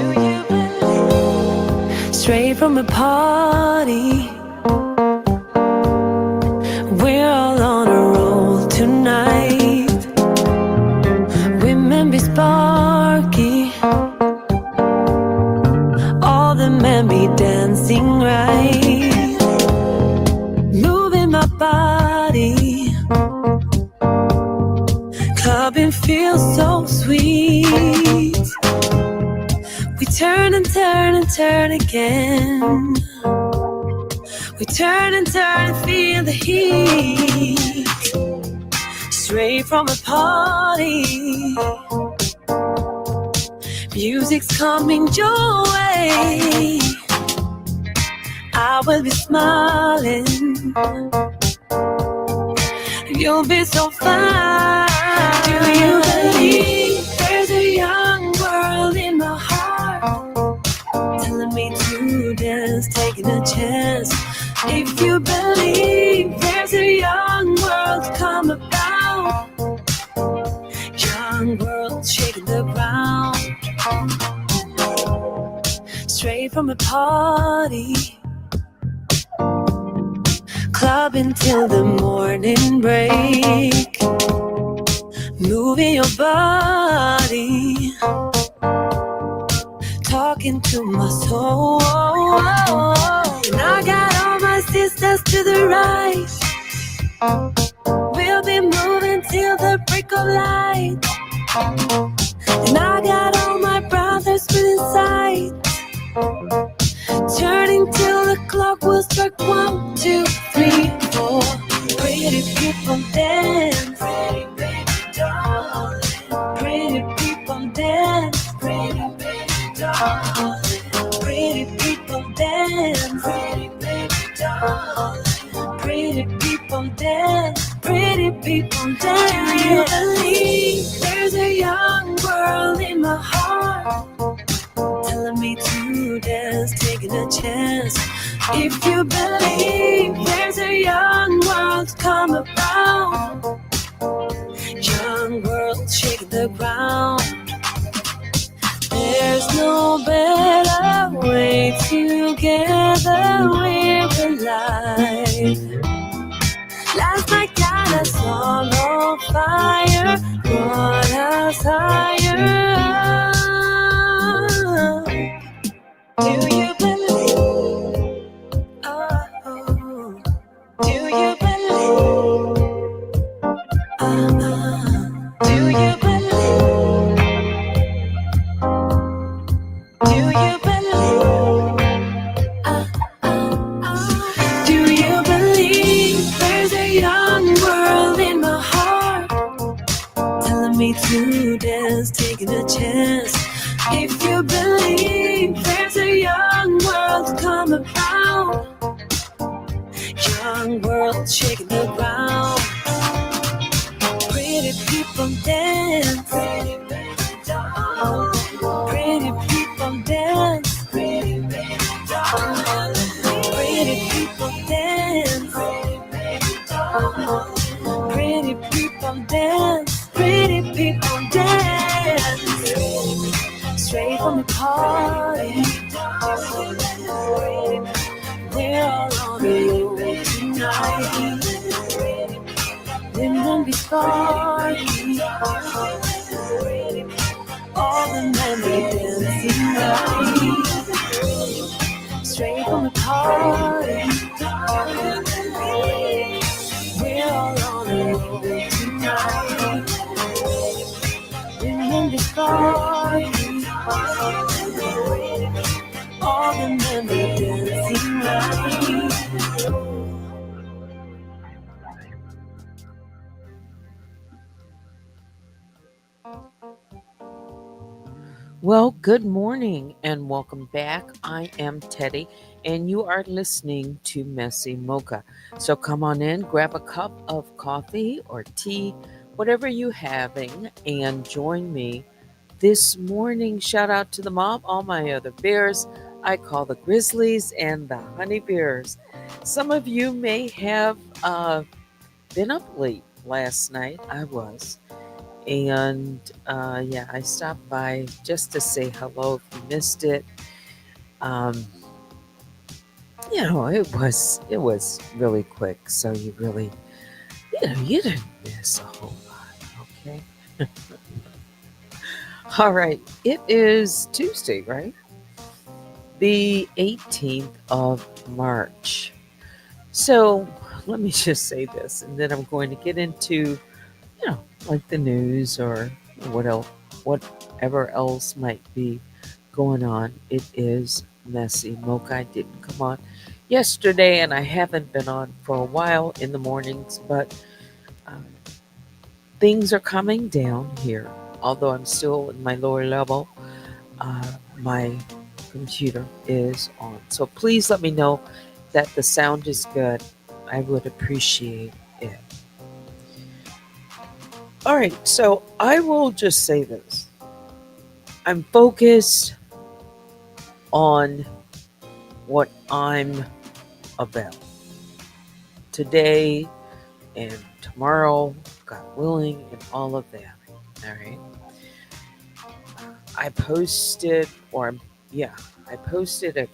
you believe? Straight from a party, we're all on a roll tonight. Women be sparky, all the men be dancing right. Moving my body, clubbing feels so sweet. We turn and turn and turn again. We turn and turn and feel the heat. Straight from a party, music's coming your way. I will be smiling, you'll be so fine. Do you believe there's a young world in my heart, telling me to dance, taking a chance? If you believe there's a young world to come about, young world shaking the ground. Straight from a party, clubbing till the morning break. Moving your body, talking to my soul. And I got all my sisters to the right. We'll be moving till the break of light. And I got all my brothers within sight, turning till the clock will strike 1, 2, 3, 4. Pretty people dance, pretty baby darling. Pretty people dance, pretty baby darling. Pretty people dance, pretty baby darling. Pretty people dance, pretty people dance. Do you believe there's a young world in my heart, telling me to dance, taking a chance? If you believe there's a young world to come about, young world shaking the ground. There's no better way together we're alive. Last night got us all on fire, brought us higher. Do you believe? Oh, do you believe? Do you believe? Do you believe? Do you believe there's a young world in my heart, telling me to dance, taking a chance? If you believe there's a young world to come about, young world shaking the ground. Pretty people dance, pretty baby doll. Pretty people dance, pretty baby doll. Pretty people dance, pretty baby doll. Pretty people dance, pretty people dance. Straight from the party, we're all on the road tonight. Women be sparky, all the men be dancing right. Straight from the party, we're all on the road tonight. Women be sparky, all the men be dancing right. Well, good morning and welcome back. I am Teddy, and you are listening to MessyMocha. So come on in, grab a cup of coffee or tea, whatever you're having, and join me this morning. Shout out to the mob, all my other bears. I call the Grizzlies and the Honey Bears. Some of you may have been up late last night. I was. And yeah, I stopped by just to say hello if you missed it. Um, it was really quick, so you didn't miss a whole lot. Okay. All right. It is Tuesday, right? The 18th of March. So let me just say this, and then I'm going to get into, like the news or what else, whatever else might be going on. It is messy. Mocha didn't come on yesterday, and I haven't been on for a while in the mornings, but um, things are coming down here. Although I'm still in my lower level, my computer is on. So please let me know that the sound is good. I would appreciate it. All right, so I will just say this. I'm focused on what I'm about today and tomorrow, God willing, and all of that. All right. I posted, or yeah, I posted a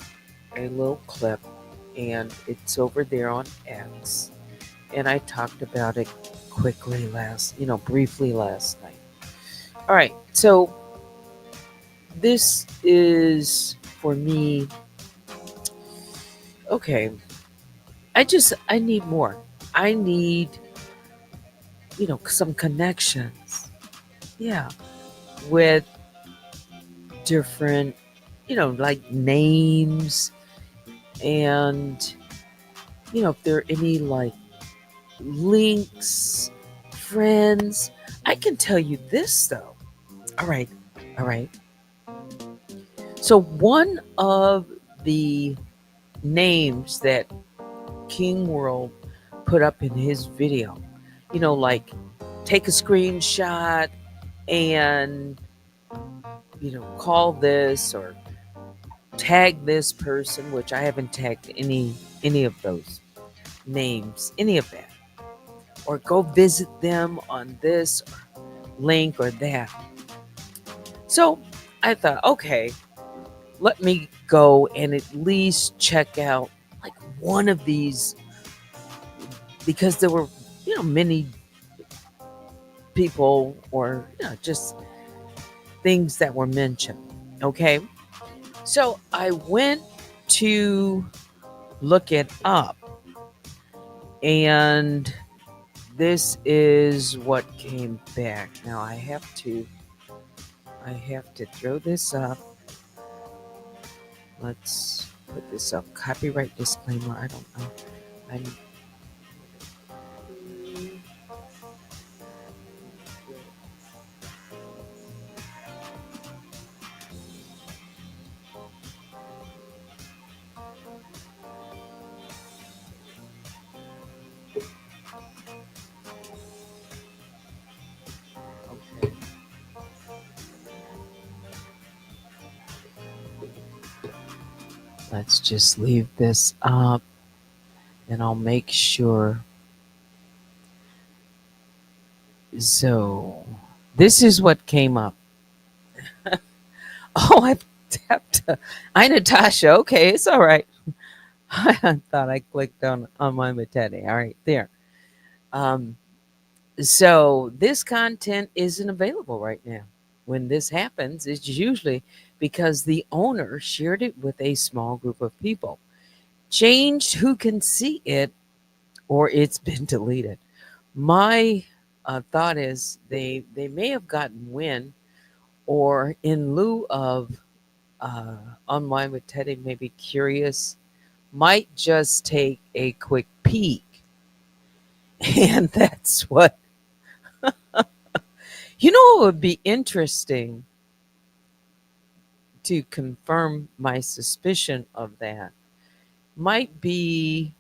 little clip, and it's over there on X. And I talked about it briefly last night. All right. So this is for me. Okay. I need more. I need, some connections. Yeah. With different, like names and, if there are any like links, friends. I can tell you this though. All right. All right. So one of the names that King World put up in his video, like take a screenshot and call this or tag this person, which I haven't tagged any of those names, any of that, or go visit them on this link or that. So I thought, okay, let me go and at least check out like one of these, because there were, many people or just things that were mentioned. Okay. So I went to look it up, and this is what came back. Now I have to throw this up. Let's put this up. Copyright disclaimer. I don't know. I'm okay. Let's just leave this up, and I'll make sure. So this is what came up. Oh, I've tapped. Hi, Natasha. Okay, it's all right. I thought I clicked on my Teddy. All right, there. Um, so this content isn't available right now. When this happens, it's usually because the owner shared it with a small group of people, changed who can see it, or it's been deleted. My thought is they may have gotten wind, or in lieu of online with Teddy, maybe curious, might just take a quick peek. And that's what, it would be interesting to confirm my suspicion of that. Might be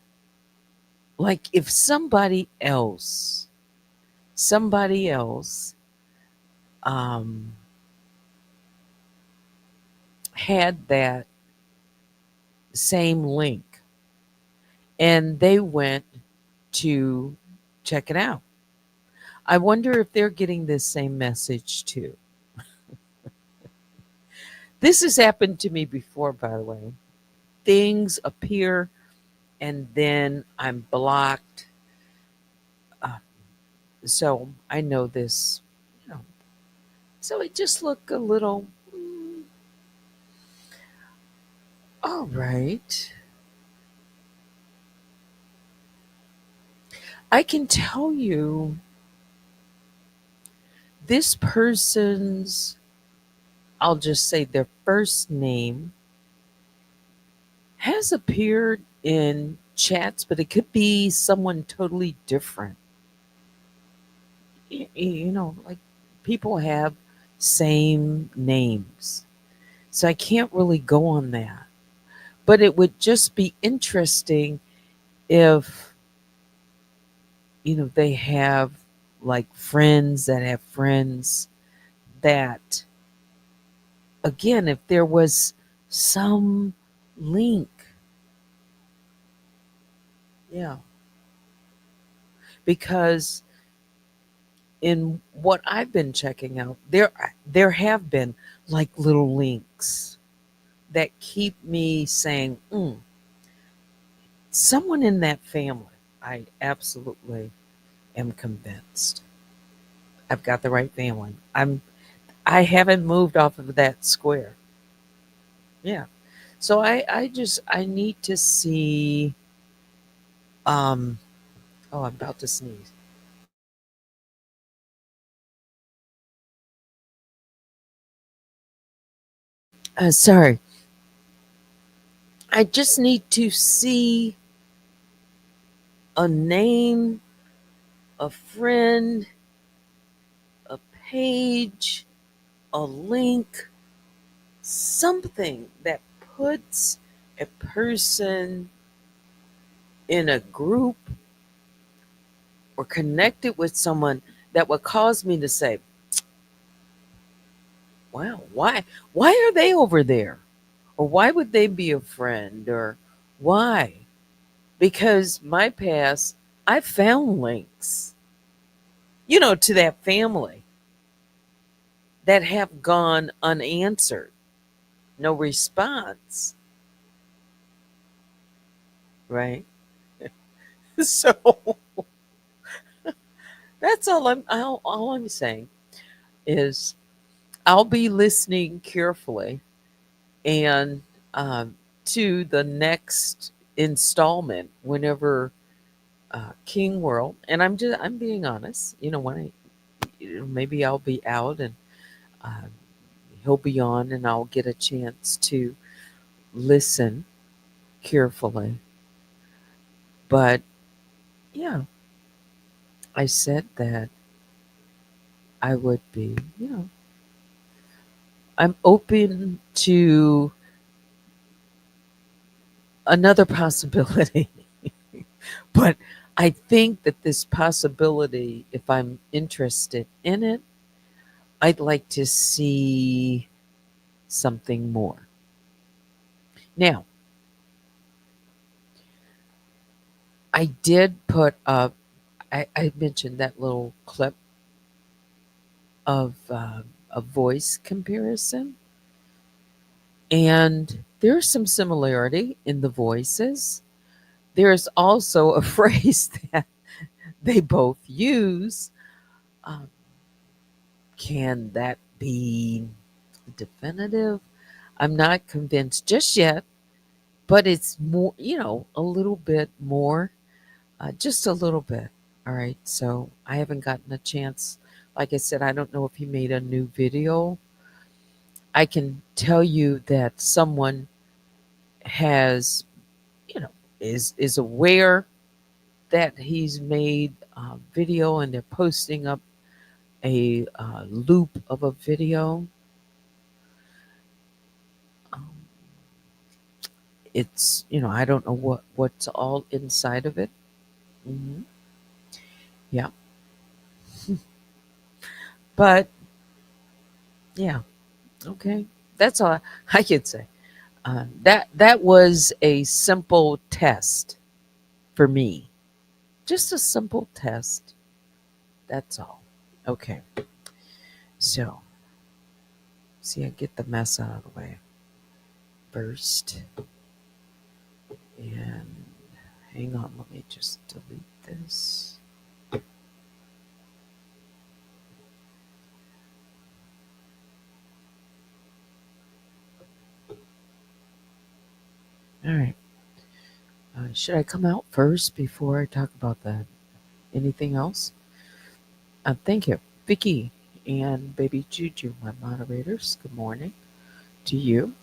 like if somebody else um, had that same link and they went to check it out. I wonder if they're getting this same message too. This has happened to me before, by the way. Things appear and then I'm blocked. Uh, so I know this, you know. So it just looked a little, all right. I can tell you this person's, I'll just say their first name has appeared in chats, but it could be someone totally different. Like people have same names. So I can't really go on that. But it would just be interesting if, they have like friends that have friends that, again, if there was some link, yeah, because in what I've been checking out, there have been like little links that keep me saying, someone in that family. I absolutely am convinced I've got the right family. I haven't moved off of that square. Yeah. So I need to see. Um. Oh, I'm about to sneeze. Sorry. I just need to see a name, a friend, a page, a link, something that puts a person in a group or connected with someone that would cause me to say, wow, why are they over there? Or why would they be a friend? Or why? Because my past, I found links, to that family that have gone unanswered, no response, right? So that's all I'm saying is I'll be listening carefully and to the next installment whenever King World, and I'm being honest. When maybe I'll be out and uh, he'll be on, and I'll get a chance to listen carefully. But yeah, I said that I would be. I'm open to another possibility, but I think that this possibility, if I'm interested in it, I'd like to see something more. Now, I did put up, I mentioned that little clip of a voice comparison, and there's some similarity in the voices. There's also a phrase that they both use. Um, can that be definitive? I'm not convinced just yet, but it's more, a little bit more. Just a little bit. All right. So I haven't gotten a chance. Like I said, I don't know if he made a new video. I can tell you that someone has, you know, is aware that he's made a video and they're posting up a loop of a video. Um, I don't know what's all inside of it. Hmm. Yeah, but yeah, okay. That's all I could say. That was a simple test for me. Just a simple test. That's all. Okay. So, see, I get the mess out of the way first. And hang on, let me just delete this. All right. Should I come out first before I talk about the anything else? Thank you, Vicky and Baby Juju, my moderators. Good morning to you.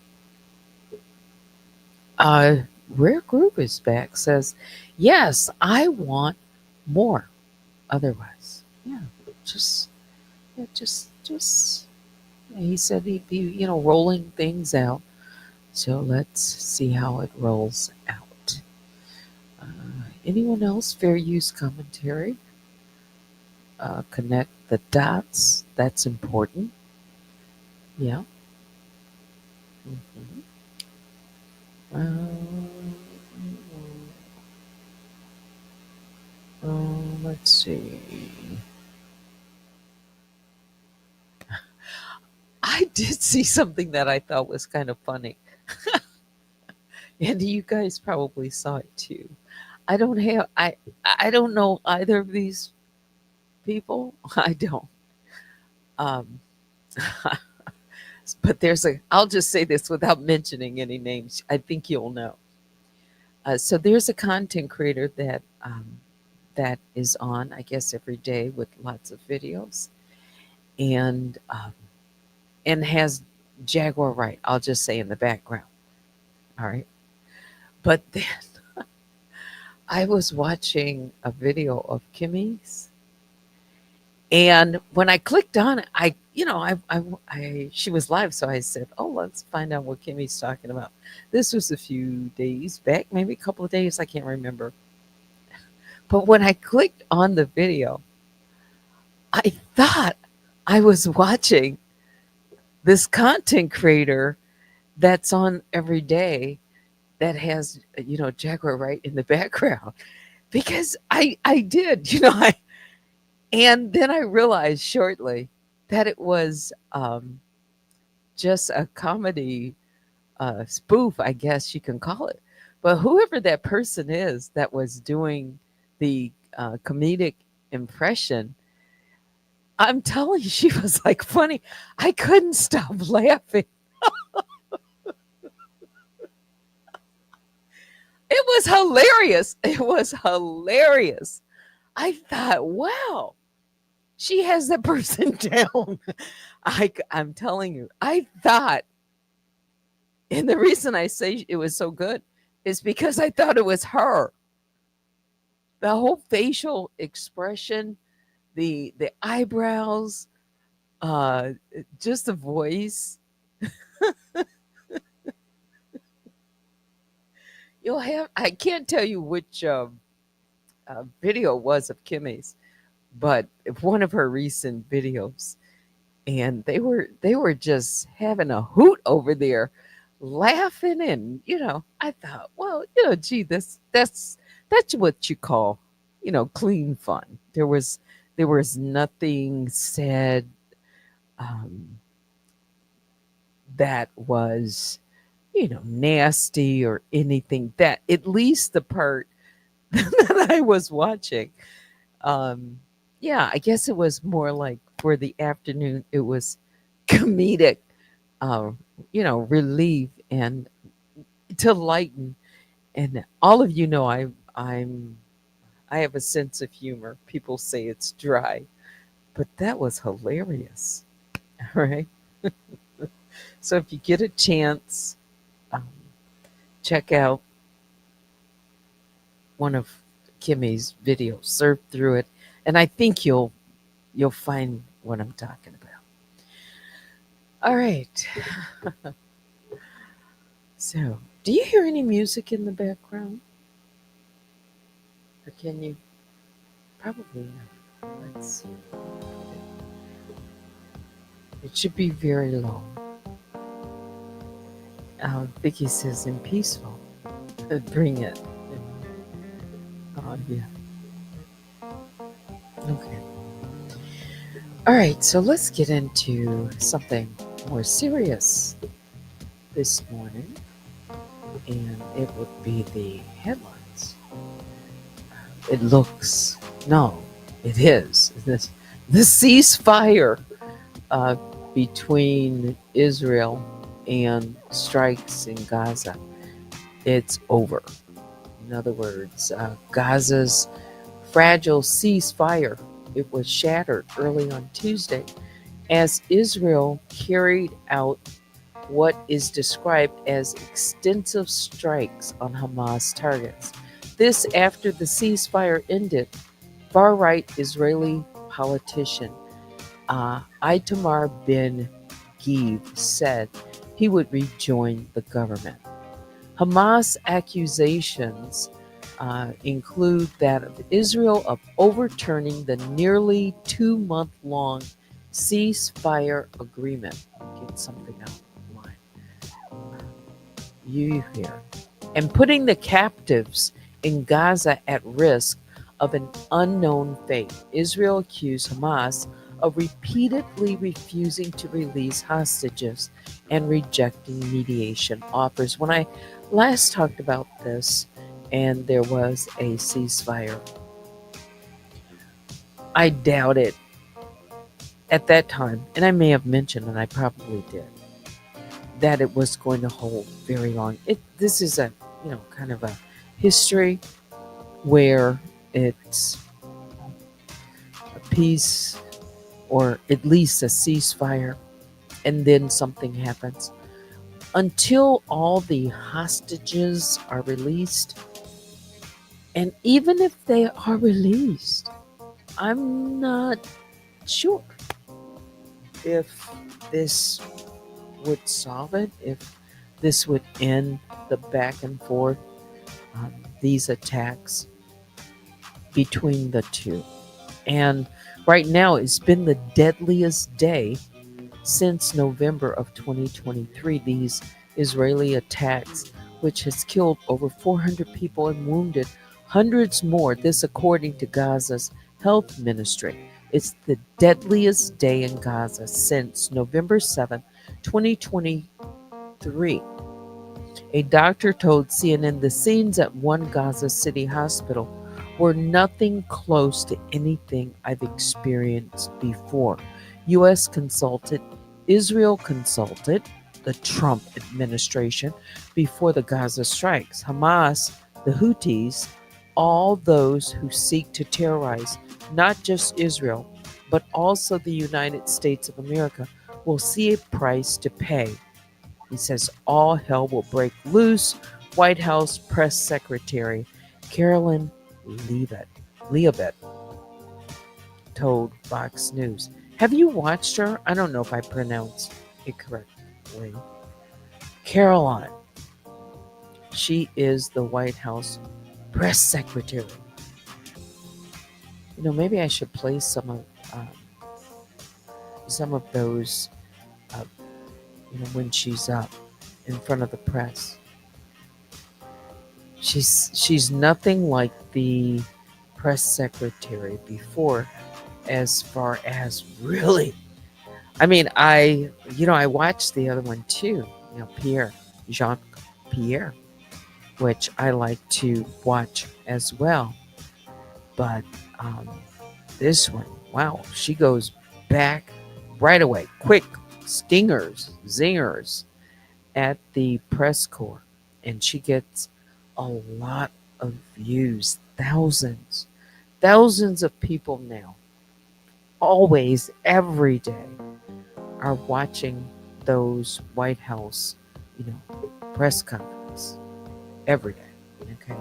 Uh, Rare Group is back. Says, yes, I want more. Otherwise, yeah, just, yeah, just. He said he'd be, rolling things out. So let's see how it rolls out. Uh, Anyone else? Fair use commentary. Connect the dots. That's important. Yeah. Mhm. Let's see. I did see something that I thought was kind of funny. And you guys probably saw it too. I don't know either of these people. I don't. Um, but I'll just say this without mentioning any names. I think you'll know. So there's a content creator that is on, I guess, every day with lots of videos, and has Jaguar right. I'll just say in the background. All right, but then I was watching a video of Kimmy's, and when I clicked on it, she was live, so I said, "Oh, let's find out what Kimmy's talking about." This was a few days back, maybe a couple of days, I can't remember. But when I clicked on the video, I thought I was watching this content creator that's on every day that has, Jaguar right in the background, because I did, and then I realized shortly that it was just a comedy spoof, I guess you can call it. But whoever that person is that was doing the comedic impression, I'm telling you, she was like funny. I couldn't stop laughing. It was hilarious. It was hilarious. I thought, wow, she has that person down. I'm telling you, I thought, and the reason I say it was so good is because I thought it was her. The whole facial expression, the eyebrows, uh, just the voice. I can't tell you which video it was of Kimmy's, but one of her recent videos, and they were just having a hoot over there, laughing, and I thought, well, gee, that's what you call, clean fun. There was nothing said um, that was nasty or anything, that at least the part that I was watching. Um, yeah, I guess it was more like for the afternoon, it was comedic, uh, relief and to lighten. And all of I have a sense of humor. People say it's dry, but that was hilarious. All right. So if you get a chance, um, check out one of Kimmy's videos, surf through it, and I think you'll find what I'm talking about. All right. So, do you hear any music in the background? Or can you? Probably not. Let's see. It should be very low. Vicky says, "In peaceful." Bring it. Oh, yeah. Okay. All right, so let's get into something more serious this morning, and it would be the headlines. It looks, no, it is the ceasefire uh, between Israel and strikes in Gaza. It's over. In other words, Gaza's fragile ceasefire, it was shattered early on Tuesday as Israel carried out what is described as extensive strikes on Hamas targets. This after the ceasefire ended. Far right Israeli politician Itamar Ben Gvir said he would rejoin the government. Hamas accusations include that of Israel of overturning the nearly 2-month long ceasefire agreement. Get something out of line. You hear. And putting the captives in Gaza at risk of an unknown fate. Israel accused Hamas of repeatedly refusing to release hostages and rejecting mediation offers. When I last talked about this and there was a ceasefire, I doubted at that time, and I may have mentioned, and I probably did, that it was going to hold very long. This is a kind of a history where it's a peace or at least a ceasefire, and then something happens. Until all the hostages are released, and even if they are released, I'm not sure if this would solve it, if this would end the back and forth, these attacks between the two. And right now, it's been the deadliest day since November of 2023. These Israeli attacks, which has killed over 400 people and wounded hundreds more, this according to Gaza's health ministry. It's the deadliest day in Gaza since November 7th, 2023. A doctor told CNN the scenes at one Gaza City hospital were nothing close to anything I've experienced before. U.S. consulted, Israel consulted the Trump administration before the Gaza strikes. Hamas, the Houthis, all those who seek to terrorize not just Israel, but also the United States of America, will see a price to pay. He says all hell will break loose. White House press secretary Carolyn Leavitt told Fox News. Have you watched her? I don't know if I pronounced it correctly. Caroline. She is the White House press secretary. Maybe I should play um, some of those. Uh, when she's up in front of the press. She's nothing like the press secretary before, as far as really. I mean, I watched the other one too. Jean Pierre, which I like to watch as well. But um, this one, wow, she goes back right away, quick stingers, zingers at the press corps, and she gets a lot of views, thousands of people now, always, every day, are watching those White House, press conference every day. Okay,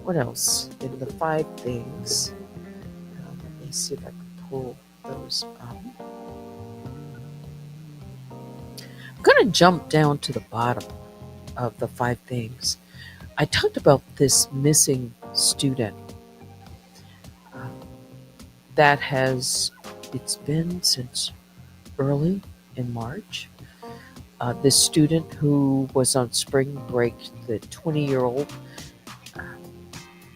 what else in the five things? Let me see if I can pull those up. I'm gonna jump down to the bottom of the five things. I talked about this missing student um, that it's been since early in March. This student who was on spring break, the 20-year-old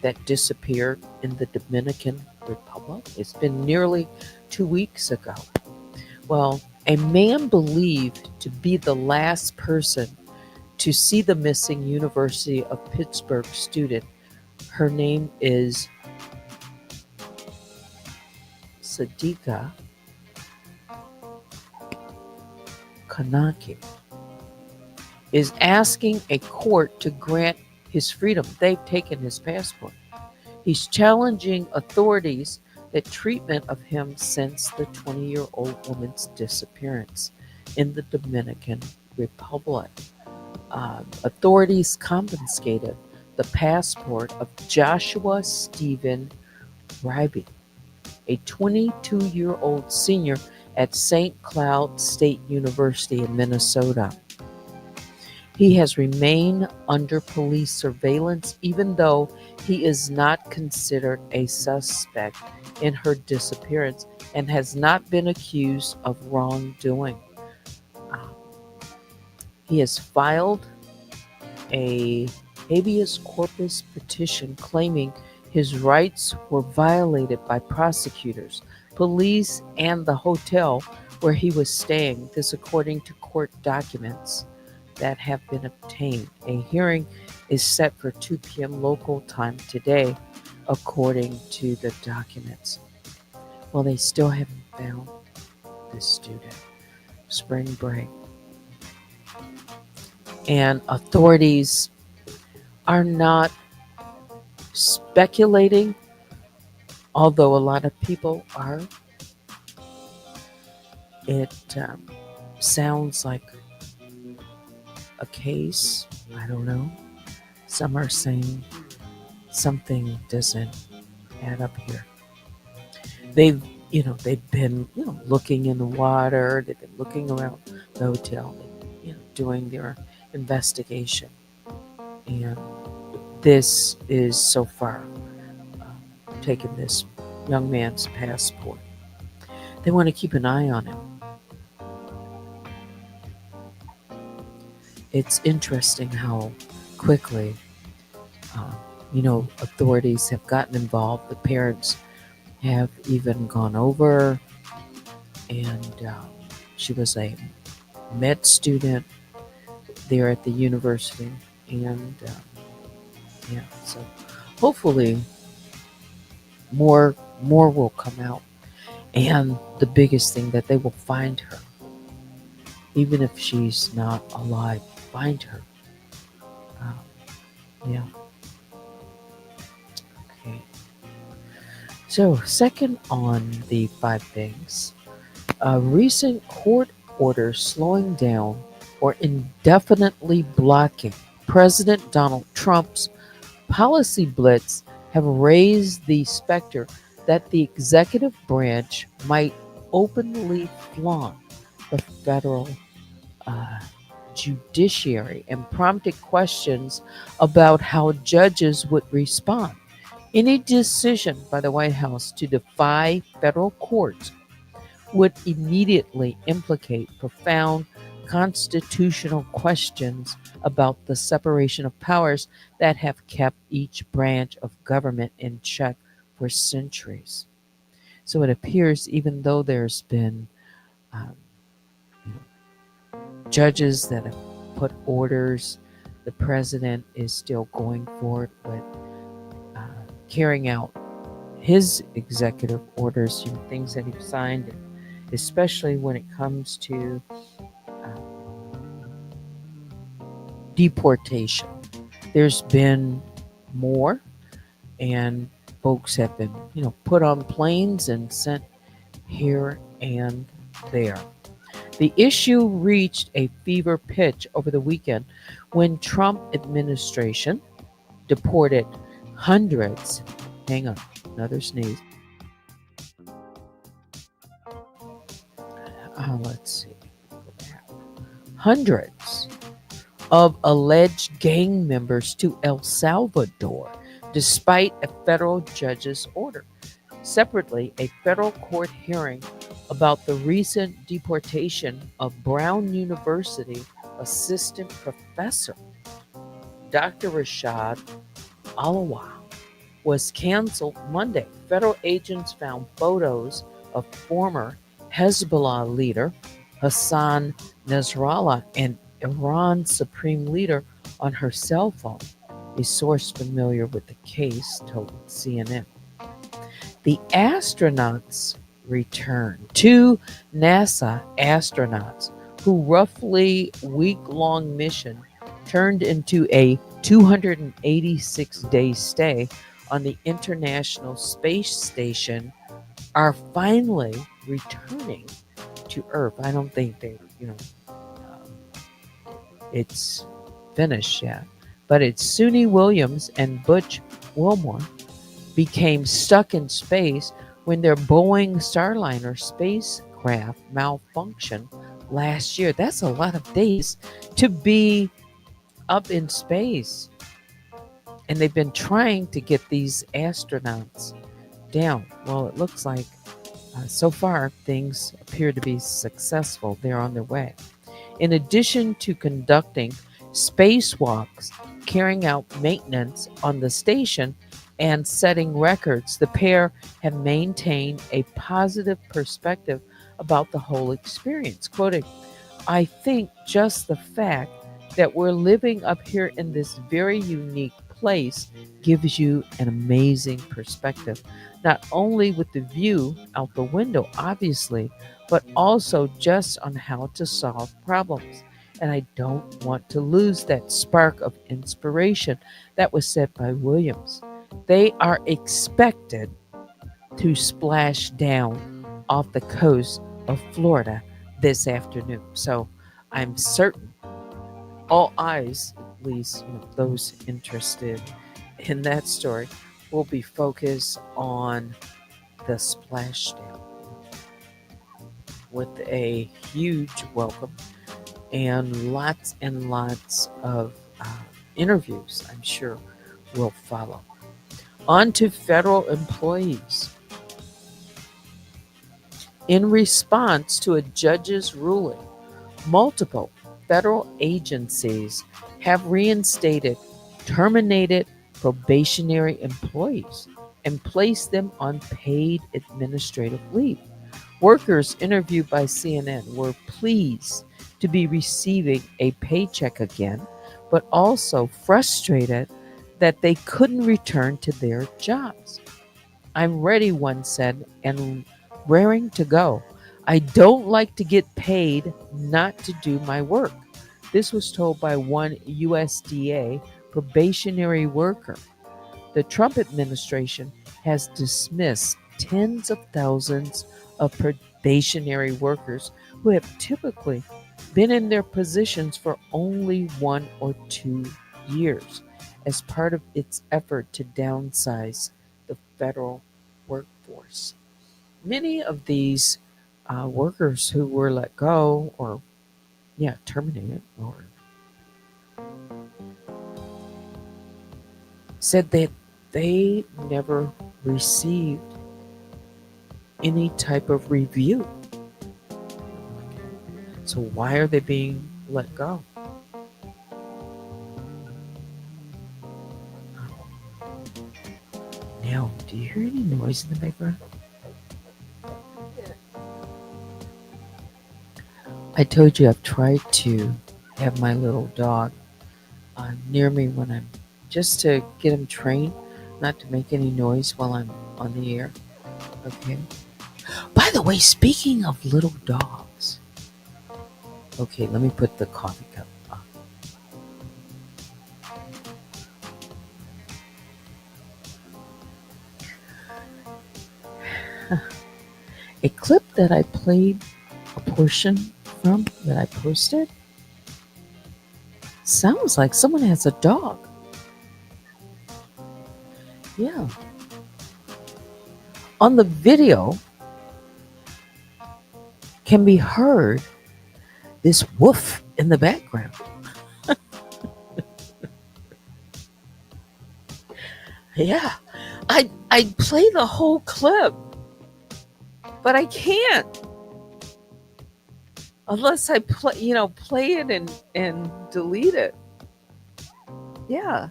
that disappeared in the Dominican Republic. It's been nearly 2 weeks ago. Well, a man believed to be the last person to see the missing University of Pittsburgh student. Her name is Sadiqa Kanaki, is asking a court to grant his freedom. They've taken his passport. He's challenging authorities that treatment of him since the 20-year-old woman's disappearance in the Dominican Republic. Authorities confiscated the passport of Joshua Stephen Ryby, a 22-year-old senior at St. Cloud State University in Minnesota. He has remained under police surveillance even though he is not considered a suspect in her disappearance and has not been accused of wrongdoing. Uh, he has filed a habeas corpus petition claiming his rights were violated by prosecutors, police, and the hotel where he was staying. This, according to court documents that have been obtained. A hearing is set for 2 p.m. local time today, according to the documents. Well, they still haven't found this student. Spring break. And authorities are not speculating, although a lot of people are. It sounds like a case. I don't know. Some are saying something doesn't add up here. They've been, looking in the water. They've been looking around the hotel, doing their investigation. And this is so far taking this young man's passport. They want to keep an eye on him. It's interesting how quickly, authorities have gotten involved. The parents have even gone over, and she was a med student there at the university, and so hopefully more will come out, and the biggest thing that they will find her, even if she's not alive. Find her. Um, yeah. Okay. So, second on the 5 things, a recent court order slowing down or indefinitely blocking President Donald Trump's policy blitz have raised the specter that the executive branch might openly flaunt the federal uh, judiciary and prompted questions about how judges would respond. Any decision by the White House to defy federal courts would immediately implicate profound constitutional questions about the separation of powers that have kept each branch of government in check for centuries. So it appears, even though there's been um, judges that have put orders, the president is still going forward with uh, carrying out his executive orders, things that he signed, especially when it comes to uh, deportation. There's been more, and folks have been, put on planes and sent here and there. The issue reached a fever pitch over the weekend when Trump administration deported hundreds, hang on, another sneeze. Let's see, hundreds of alleged gang members to El Salvador, despite a federal judge's order. Separately, a federal court hearing about the recent deportation of Brown University assistant professor Dr. Rashad Alawa was canceled Monday. Federal agents found photos of former Hezbollah leader Hassan Nasrallah and Iran's supreme leader on her cell phone, a source familiar with the case told CNN. The astronauts returned. Two NASA astronauts who roughly week-long mission turned into a 286-day stay on the International Space Station are finally returning to Earth. I don't think it's finished yet, but it's Suni Williams and Butch Wilmore became stuck in space when their Boeing Starliner spacecraft malfunctioned last year. That's a lot of days to be up in space. And they've been trying to get these astronauts down. Well, it looks like so far things appear to be successful. They're on their way. In addition to conducting spacewalks, carrying out maintenance on the station, and setting records, the pair have maintained a positive perspective about the whole experience. Quoting, I think just the fact that we're living up here in this very unique place gives you an amazing perspective, not only with the view out the window, obviously, but also just on how to solve problems. And I don't want to lose that spark of inspiration that was said by Williams. They are expected to splash down off the coast of Florida this afternoon. So I'm certain all eyes, at least those interested in that story, will be focused on the splashdown with a huge welcome and lots of interviews, I'm sure, will follow. On to federal employees. In response to a judge's ruling, multiple federal agencies have reinstated terminated probationary employees and placed them on paid administrative leave. Workers interviewed by CNN were pleased to be receiving a paycheck again, but also frustrated that they couldn't return to their jobs. I'm ready, one said, and raring to go. I don't like to get paid not to do my work. This was told by one USDA probationary worker. The Trump administration has dismissed tens of thousands of probationary workers who have typically been in their positions for only 1 or 2 years as part of its effort to downsize the federal workforce. Many of these workers who were let go or, terminated or said that they never received any type of review. So why are they being let go? Now, do you hear any noise in the background? I told you I've tried to have my little dog near me when I'm just to get him trained not to make any noise while I'm on the air. Okay. By the way, speaking of little dogs, okay, let me put the coffee cup on. A clip that I played a portion from that I posted sounds like someone has a dog. Yeah. On the video can be heard this woof in the background. Yeah. I'd play the whole clip, but I can't unless I play it and delete it. Yeah.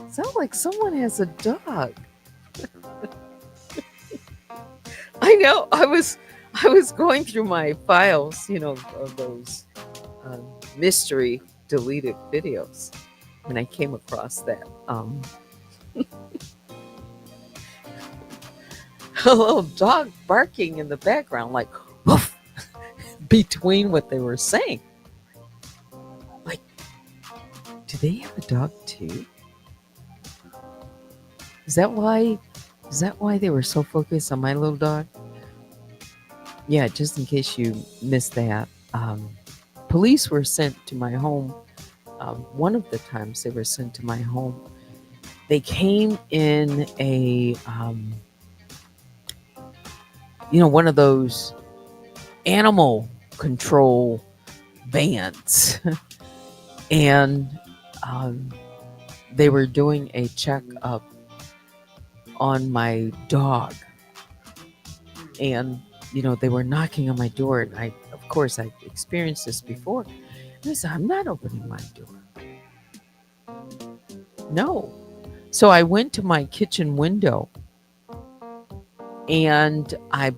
Sounds like someone has a dog. I know. I was going through my files, of those mystery deleted videos, and I came across that a little dog barking in the background, like woof, between what they were saying. Like, do they have a dog too? Is that why? Is that why they were so focused on my little dog? Yeah, just in case you missed that, police were sent to my home. One of the times they were sent to my home, they came in a, one of those animal control vans, and um, they were doing a checkup on my dog, and they were knocking on my door, and of course, I experienced this before. And I said, I'm not opening my door. No. So I went to my kitchen window and I,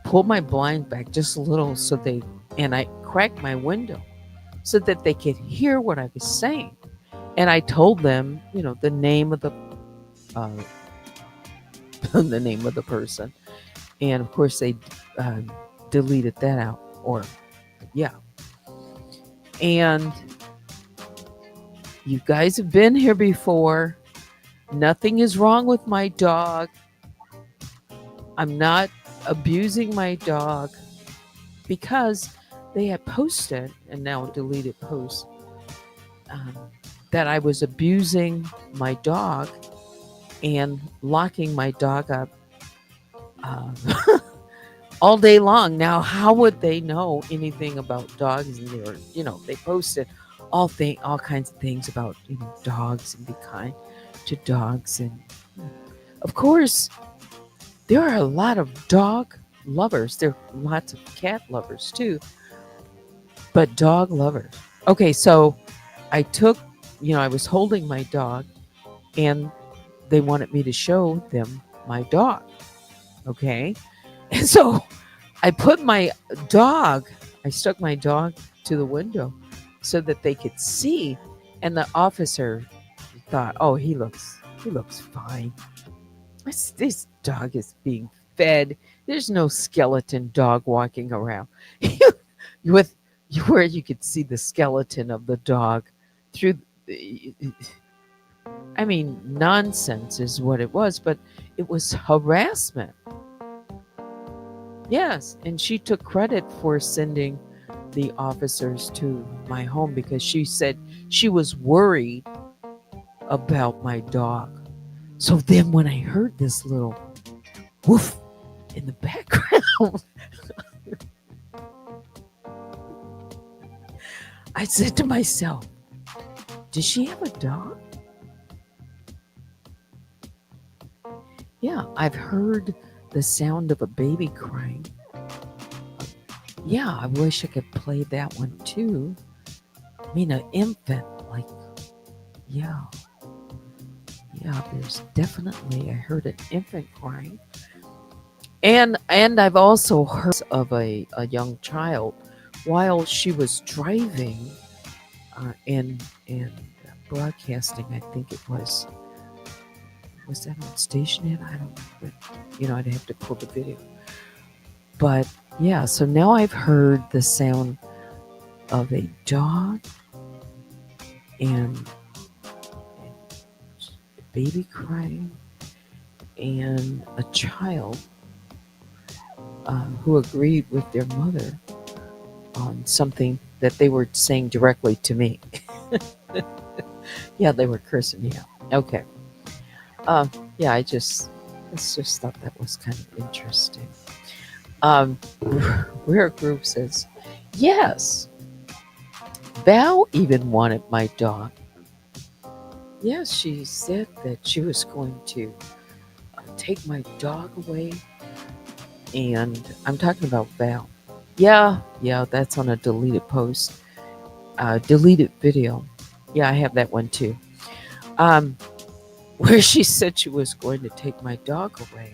pulled my blind back just a little and I cracked my window so that they could hear what I was saying. And I told them, the name of uh, the name of the person. And of course, they uh, deleted that out. Or, yeah. And you guys have been here before. Nothing is wrong with my dog. I'm not abusing my dog, because they had posted, and now deleted posts, um, that I was abusing my dog and locking my dog up um, all day long. Now, how would they know anything about dogs? And they posted all kinds of things about dogs, and be kind to dogs, and of course there are a lot of dog lovers. There are lots of cat lovers too, but dog lovers. Okay, so I took, I was holding my dog, and they wanted me to show them my dog. Okay, and so I put my I stuck my dog to the window so that they could see, and the officer thought, oh, he looks fine. This dog is being fed. There's no skeleton dog walking around with where you could see the skeleton of the dog through. I mean, nonsense is what it was, but it was harassment. Yes, and she took credit for sending the officers to my home because she said she was worried about my dog. So then when I heard this little woof in the background, I said to myself, does she have a dog? Yeah, I've heard the sound of a baby crying. Yeah, I wish I could play that one too. I mean, an infant, like, yeah. Yeah, there's definitely, I heard an infant crying. And I've also heard of a young child while she was driving and broadcasting. I think it was that on Stationhead? I don't know, but I'd have to pull the video. But yeah, so now I've heard the sound of a dog and a baby crying and a child who agreed with their mother on something that they were saying directly to me. Yeah, they were cursing. Yeah. Okay. Yeah, I just thought that was kind of interesting. Rare Group says, yes, Val even wanted my dog. Yes, she said that she was going to take my dog away. And I'm talking about Val. Yeah, that's on a deleted post, deleted video. Yeah, I have that one too. Where she said she was going to take my dog away.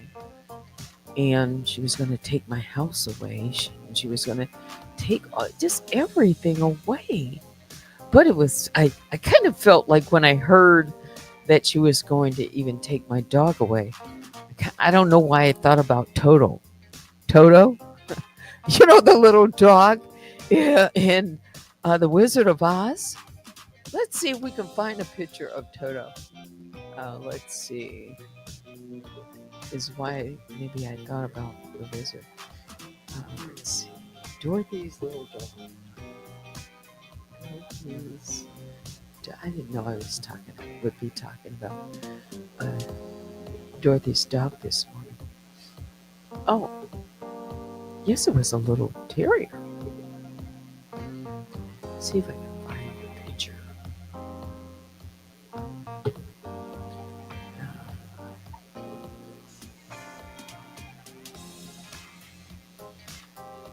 and she was going to take my house away. She was going to take just everything away. But I kind of felt like when I heard that she was going to even take my dog away, I don't know why I thought about Toto. Toto? The little dog in The Wizard of Oz? Let's see if we can find a picture of Toto. Let's see. Is why maybe I thought about the wizard. Let's see. Dorothy's little dog. Dorothy's. I didn't know would be talking about uh, Dorothy's dog this morning. Oh, yes, it was a little terrier. Let's see if I can find a picture.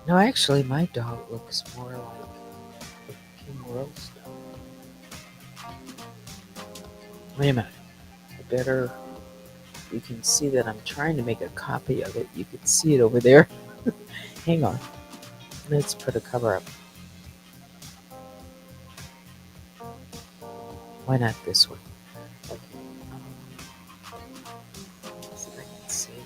No, actually, my dog looks more like King Roast. Wait a minute. I better. You can see that I'm trying to make a copy of it. You can see it over there. Hang on. Let's put a cover up. Why not this one? Okay. See if I can save it.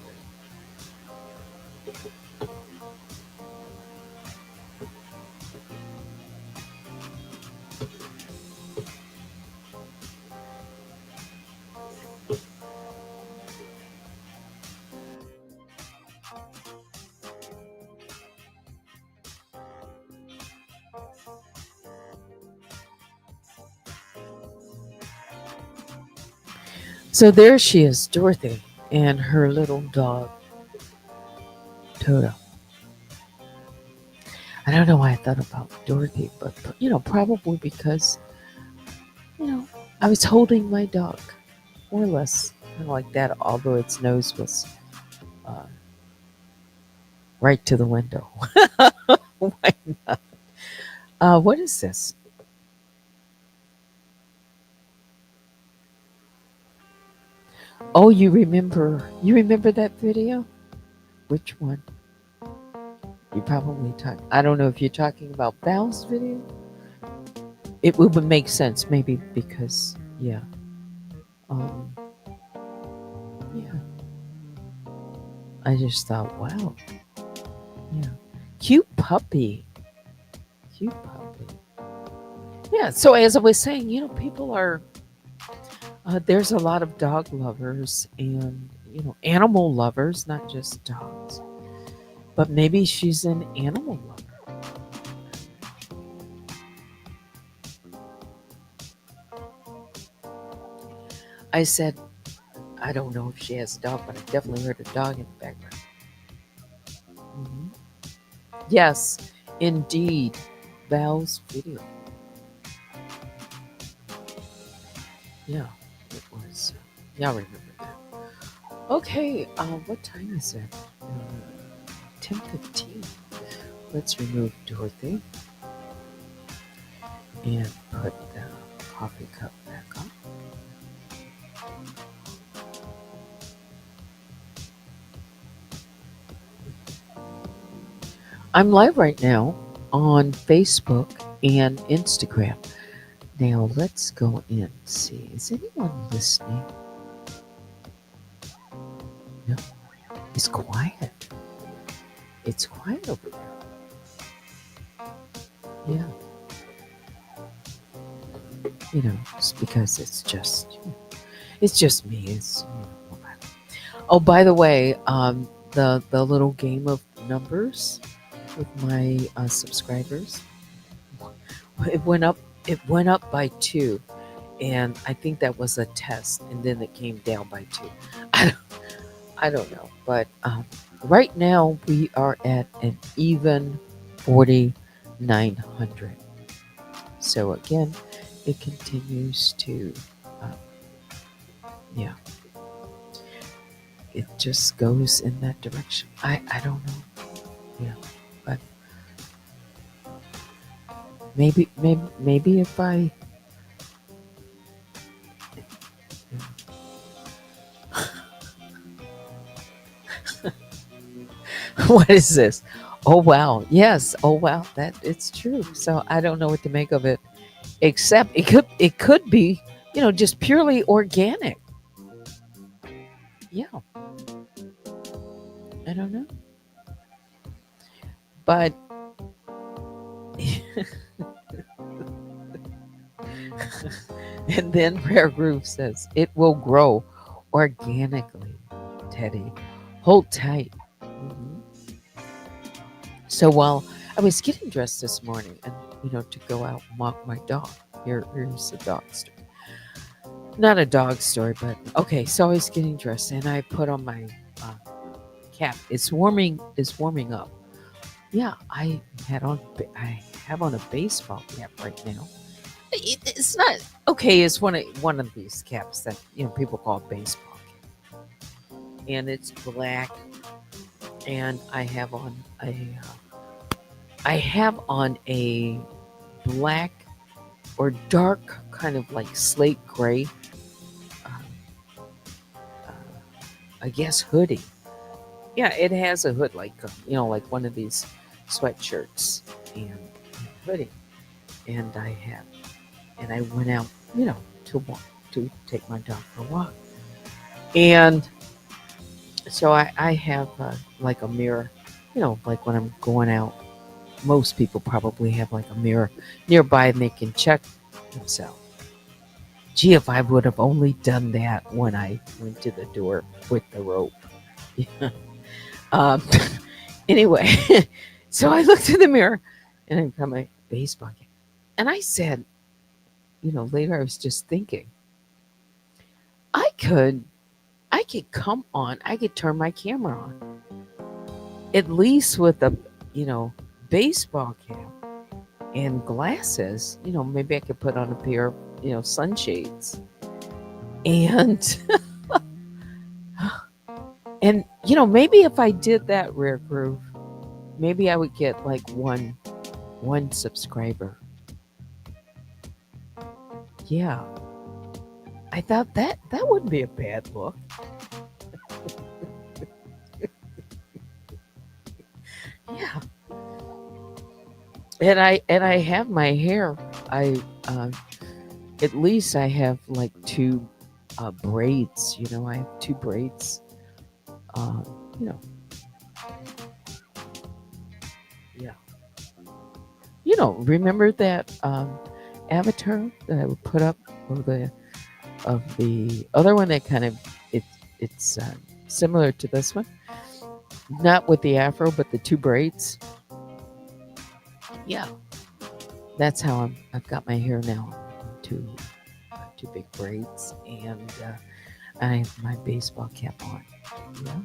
So there she is, Dorothy, and her little dog, Toto. I don't know why I thought about Dorothy, but probably because I was holding my dog, more or less, kind of like that. Although its nose was uh, right to the window. Why not? What is this? Oh, you remember? You remember that video? Which one? You probably talk. I don't know if you're talking about Val's video. It would make sense, maybe because um, yeah. I just thought, wow, yeah, cute puppy, cute puppy. Yeah. So as I was saying, people are there's a lot of dog lovers and animal lovers, not just dogs. But maybe she's an animal lover. I said, I don't know if she has a dog, but I definitely heard a dog in the background. Mhm. Yes, indeed. Val's video. Yeah, it was. Yeah, I remember that. Okay, what time is it? 10:15. Let's remove Dorothy and put the coffee cup back on. I'm live right now on Facebook and Instagram. Now let's go in and see. Is anyone listening? No. It's quiet. It's quiet over there. Yeah. It's because it's just me. Oh, by the way, the little game of numbers with my subscribers, it went up. It went up by 2, and I think that was a test, and then it came down by 2. I don't, I don't know, but right now we are at an even 4,900. So again, it continues to, um, yeah, it just goes in that direction. I don't know, yeah, but maybe if I, What is this? Oh wow. Yes. Oh wow. That it's true. So I don't know what to make of it. Except it could be, just purely organic. Yeah. I don't know. But and then Rare Groove says it will grow organically, Teddy. Hold tight. Mhm. So while I was getting dressed this morning and to go out and walk my dog. Here's a dog story. Not a dog story, but okay. So I was getting dressed and I put on my uh, cap. It's warming. It's warming up. Yeah, I have on a baseball cap right now. It's not okay. It's one of these caps that people call baseball cap, and it's black. And I have on a black or dark kind of like slate gray, um, uh, I guess hoodie. Yeah, it has a hood like one of these sweatshirts and hoodie. And I went out, to walk to take my dog for a walk. And so I have like a mirror, like when I'm going out. Most people probably have like a mirror nearby and they can check themselves. Gee, if I would have only done that when I went to the door with the rope. um, anyway, so I looked in the mirror and I got my baseball cap. And I said, later I was just thinking, I could I could come on, I could turn my camera on. At least with a, you know, baseball cap and glasses, maybe I could put on a pair of, sunshades. And and maybe if I did that, Rare Groove, maybe I would get like one subscriber. Yeah. I thought that wouldn't be a bad look. Yeah. And I have my hair. I at least I have like two braids. I have two braids. Uh, you know, yeah. Remember that avatar that I would put up of the other one that kind of it's similar to this one, not with the afro, but the two braids. Yeah, that's how I've got my hair now. Two big braids, and I have my baseball cap on. Yeah,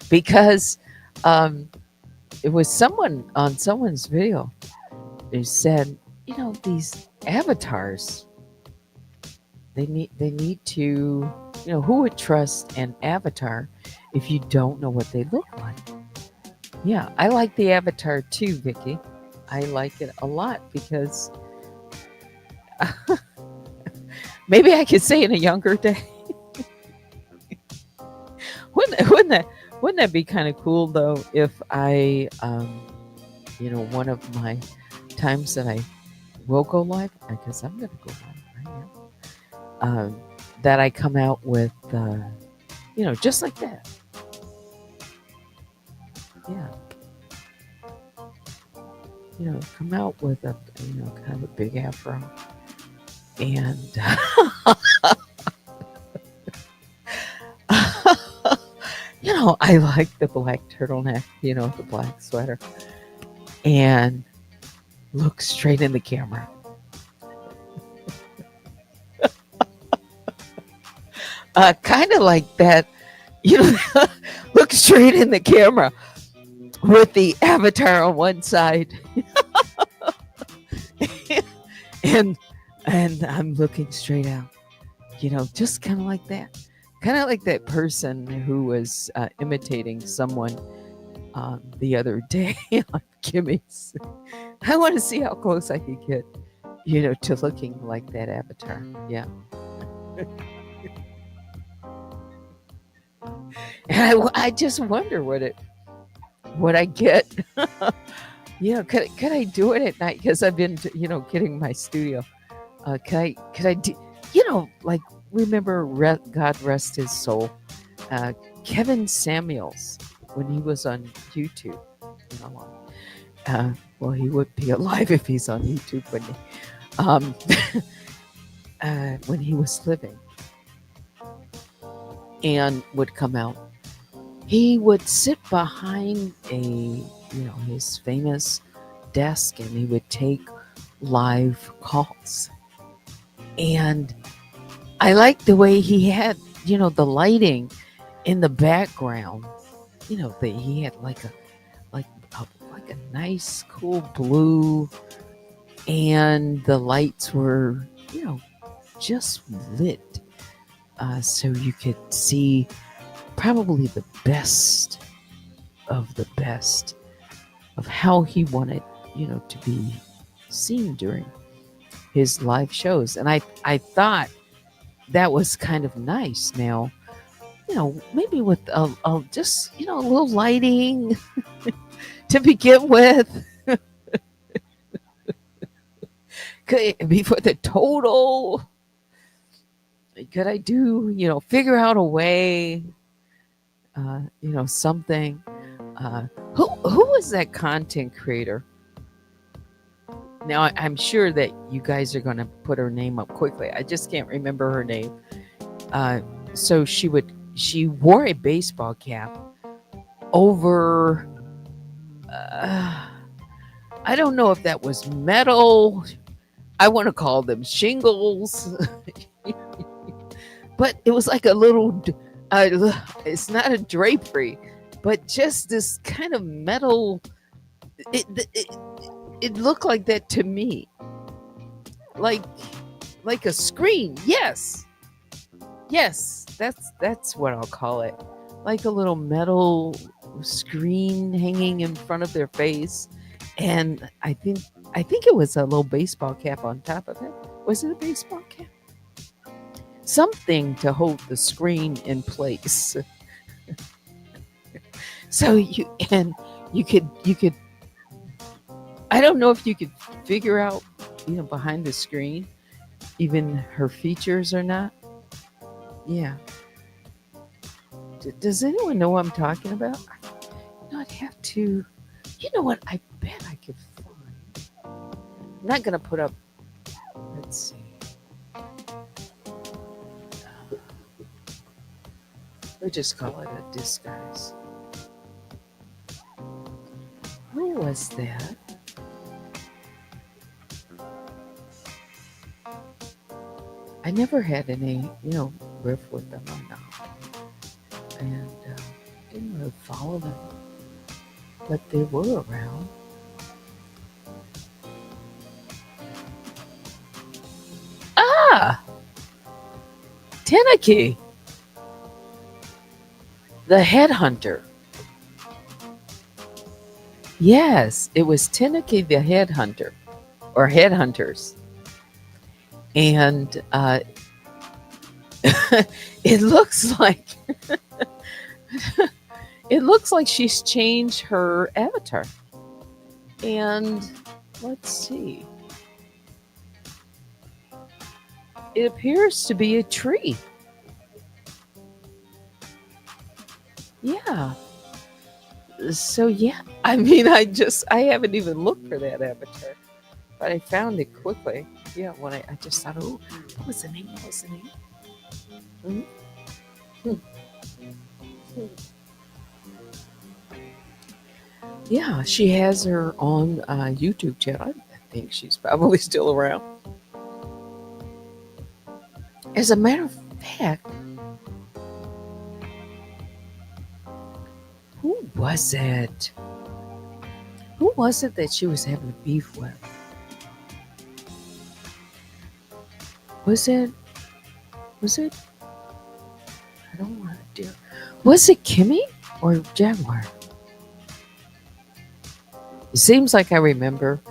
because um, it was someone on someone's video who said, these avatars, they need to, who would trust an avatar if you don't know what they look like? Yeah, I like the avatar too, Vicky. I like it a lot because maybe I could say in a younger day. Wouldn't that be kind of cool though if I one of my times that I will go live, because I'm gonna go live. I am. That I come out with just like that. Yeah. Come out with a kind of a big afro. And I like the black turtleneck, the black sweater, and look straight in the camera. Kind of like that, you know, look straight in the camera with the avatar on one side, and I'm looking straight out, just kind of like that. Kind of like that person who was imitating someone the other day on Kimmy's. I want to see how close I could get, to looking like that avatar. Yeah. And I just wonder what I get. Could I do it at night? Because I've been, getting my studio. Could I do, like, remember, God rest his soul, uh, Kevin Samuels, when he was on YouTube, you know, well, he would be alive if he's on YouTube, wouldn't he? When he was living and would come out, he would sit behind his famous desk, and he would take live calls. And I liked the way he had, the lighting in the background. He had like like a nice cool blue, and the lights were, just lit, so you could see probably the best of how he wanted, to be seen during his live shows. And I thought that was kind of nice. Now, maybe with just, a little lighting to begin with. Before the total, could I do, figure out a way, something. Who was that content creator? Now, I'm sure that you guys are going to put her name up quickly. I just can't remember her name. So she wore a baseball cap over, I don't know if that was metal. I want to call them shingles. But it was like a little, it's not a drapery, but just this kind of metal. It looked like that to me, like a screen. Yes, that's what I'll call it, like a little metal screen hanging in front of their face. And I think it was a little baseball cap on top of it. Was it a baseball cap? Something to hold the screen in place. So you could, I don't know if you could figure out, behind the screen, even her features or not. Yeah. Does anyone know what I'm talking about? I'd have to. You know what? I bet I could find. I'm not gonna put up. Let's see. We'll just call it a disguise. Who was that? I never had any, riff with them or not. And didn't really follow them. But they were around. Ah! Tanaki, the headhunter. Yes, it was Tanaki the headhunter, or headhunters. And it looks like it looks like she's changed her avatar. And let's see. It appears to be a tree. Yeah. So yeah, I mean, I haven't even looked for that avatar, but I found it quickly. Yeah, when I just thought, oh, what was the name? What was the name? Mhm. Hmm. Hmm. Yeah, she has her own YouTube channel. I think she's probably still around. As a matter of fact, who was it? Who was it that she was having beef with? Was it? Was it? I don't want to do. Was it Kimmy or Jaguar? It seems like I remember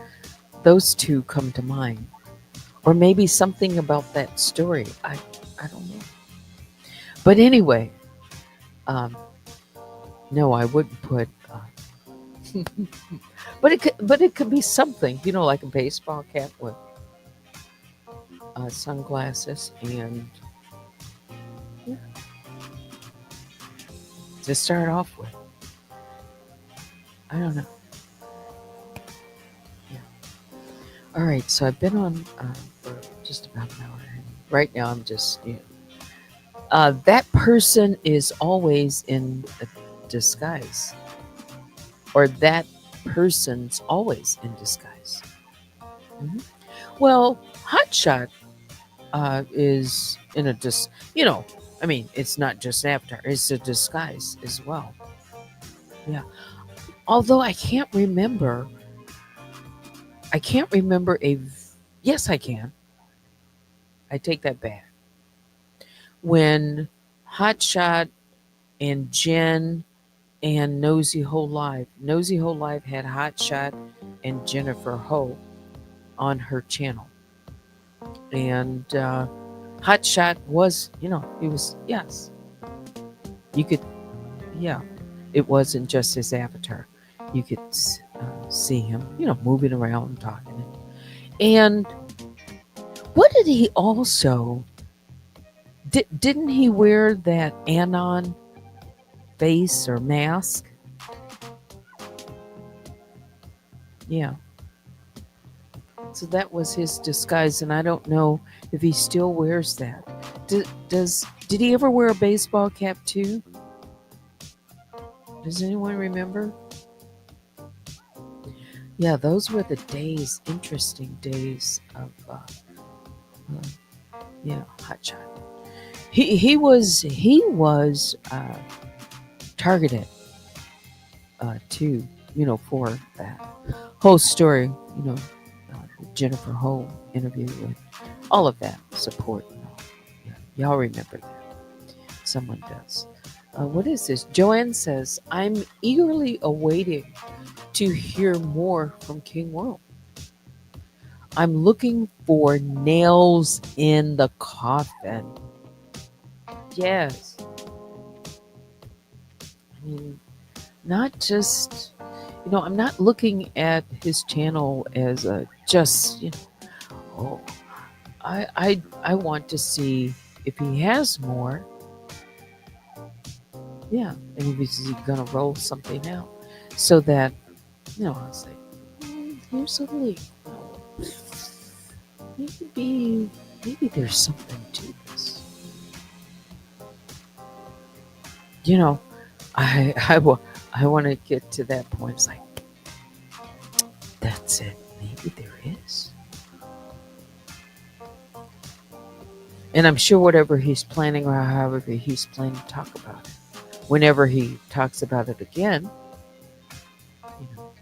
those two come to mind, or maybe something about that story. I don't know. But anyway, um, No, I wouldn't put. But it could be something, like a baseball cap with sunglasses and yeah, to start off with. I don't know. Yeah. All right. So I've been on for just about an hour. And right now, I'm just that person is always in a disguise, or that person's always in disguise. Mhm. Well, Hotshot is in a I mean, it's not just an avatar; it's a disguise as well. Yeah. Although I can't remember Yes, I can. I take that back. When Hotshot and Jen and Nosy Ho Live had Hotshot and Jennifer Ho on her channel, and Hotshot was, he was, yes, you could, yeah, it wasn't just his avatar. You could see him, moving around and talking. And what did he also? Didn't he wear that Anon face or mask? Yeah. So that was his disguise, and I don't know if he still wears that. Did he ever wear a baseball cap too? Does anyone remember? Yeah, those were the days, interesting days of yeah, Hotshot. He was targeted too, for that whole story, the Jennifer Ho interview with all of that support. Yeah, y'all remember that. Someone does. What is this? Joanne says, I'm eagerly awaiting to hear more from King World. I'm looking for nails in the coffin. Yes. I mean, not just, I'm not looking at his channel as a just, oh, I want to see if he has more. Yeah. And if he's going to roll something out so that, I'll say, here's a link. Maybe, maybe there's something to this. You know, I want to get to that point. It's like, that's it. Maybe there is. And I'm sure whatever he's planning or however he's planning to talk about it, whenever he talks about it again, you know,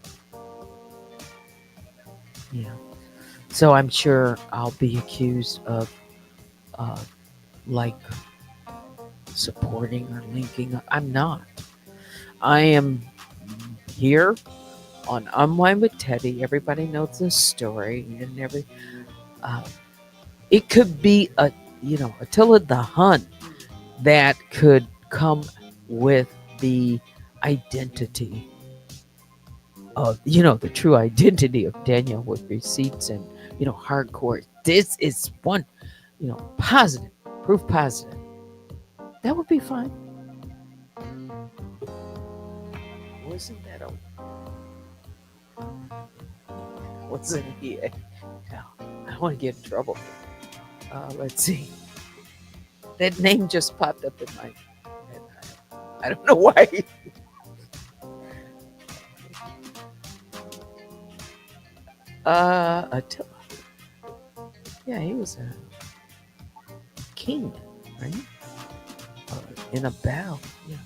yeah. So I'm sure I'll be accused of uh, like supporting or linking up. I'm not. I am here on Unwind with Teddy. Everybody knows this story, and uh, it could be Attila the Hun that could come with the identity of the true identity of Daniel with receipts and hardcore. This is one positive proof positive. That would be fine. Wasn't that a wasn't he? No, I don't want to get in trouble. Let's see. That name just popped up in my head. I don't know why. Attila. Yeah, he was a king, right? In a battle. Yeah.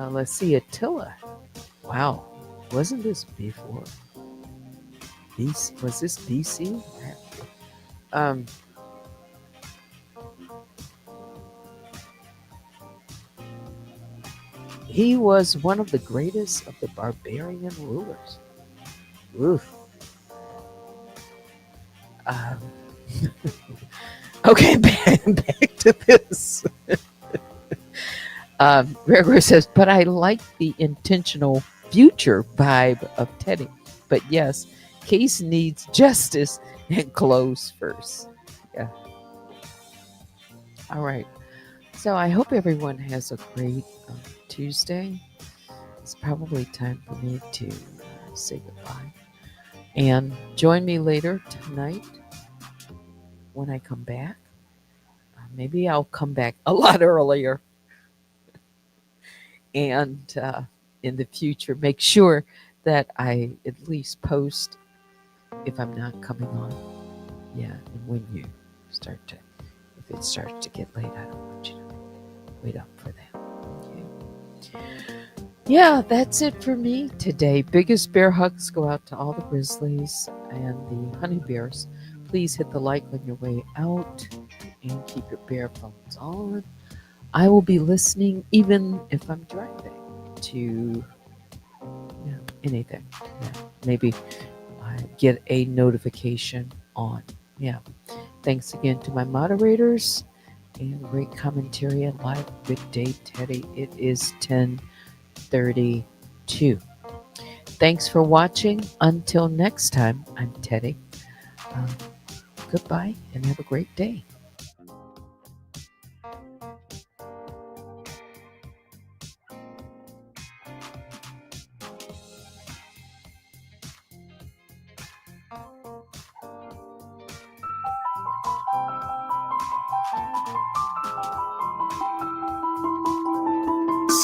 Let's see, Attila. Wow, wasn't this before? Was this BC? Um, he was one of the greatest of the barbarian rulers. Oof. Um, okay, back to this. Gregory says, but I like the intentional future vibe of Teddy. But yes, case needs justice and close first. Yeah. All right. So I hope everyone has a great Tuesday. It's probably time for me to say goodbye. And join me later tonight when I come back. Maybe I'll come back a lot earlier. And in the future, make sure that I at least post if I'm not coming on. Yeah, and when you start to, if it starts to get late, I don't want you to wait up for that. Okay. Yeah, that's it for me today. Biggest bear hugs go out to all the grizzlies and the honey bears. Please hit the like on your way out and keep your bear phones on. I will be listening even if I'm driving to anything. Yeah, maybe get a notification on. Yeah. Thanks again to my moderators and great commentary and live. Good day, Teddy. It is 10:32. Thanks for watching. Until next time, I'm Teddy. Goodbye and have a great day.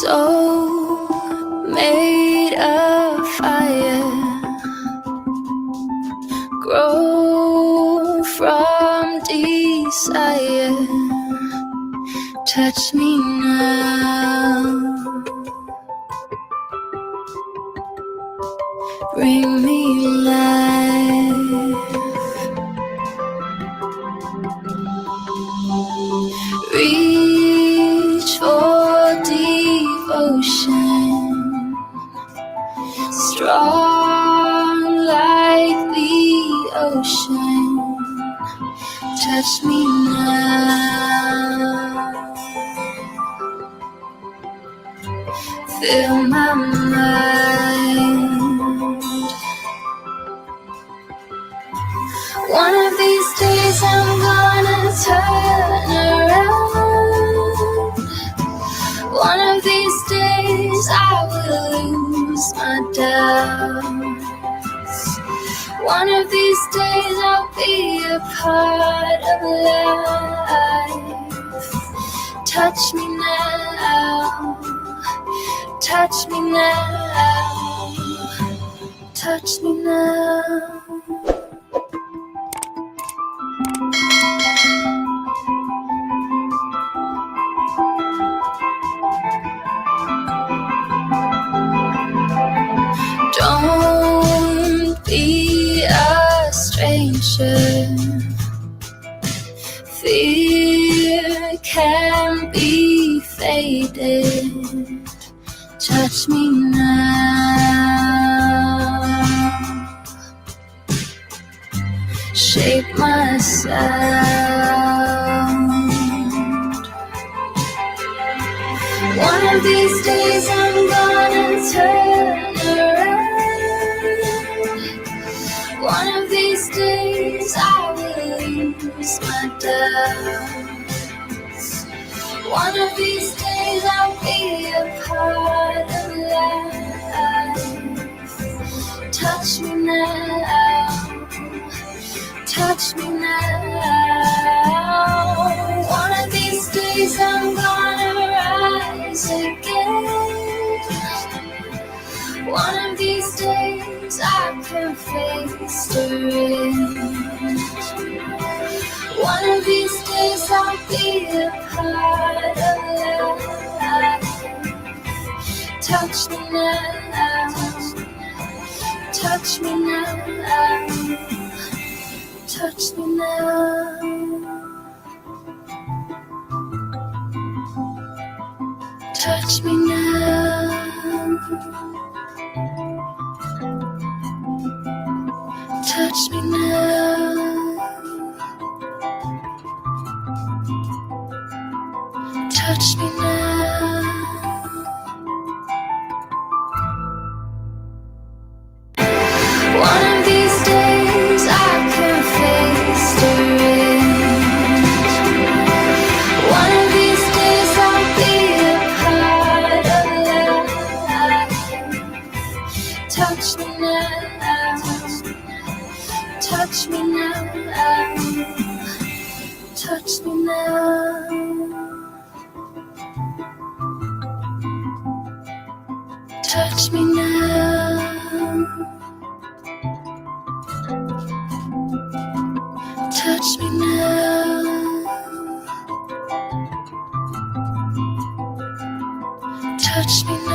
So made of fire, grow from desire. Touch me now, bring me life. Reach for devotion, strong like the ocean. Touch me now, fill my mind. One of these days I'm gonna turn around. One of these days I will lose my doubts. One of these days I'll be a part of life. Touch me now, touch me now, touch me now. Don't be a stranger. Fear can be faded. Touch me now. Shape my sound. One of these days I'm gonna turn around. One of these days I will lose my doubts. One of these days I'll be a part of life. Touch me now, touch me now. One of these days I'm gonna rise again. One of these days I can face the rain. One of these days I'll be a part of life. Touch me now, touch me now, touch me now. Touch me now, touch me now, touch me now. touch me now, touch me now. Touch me now, touch me now, touch me now.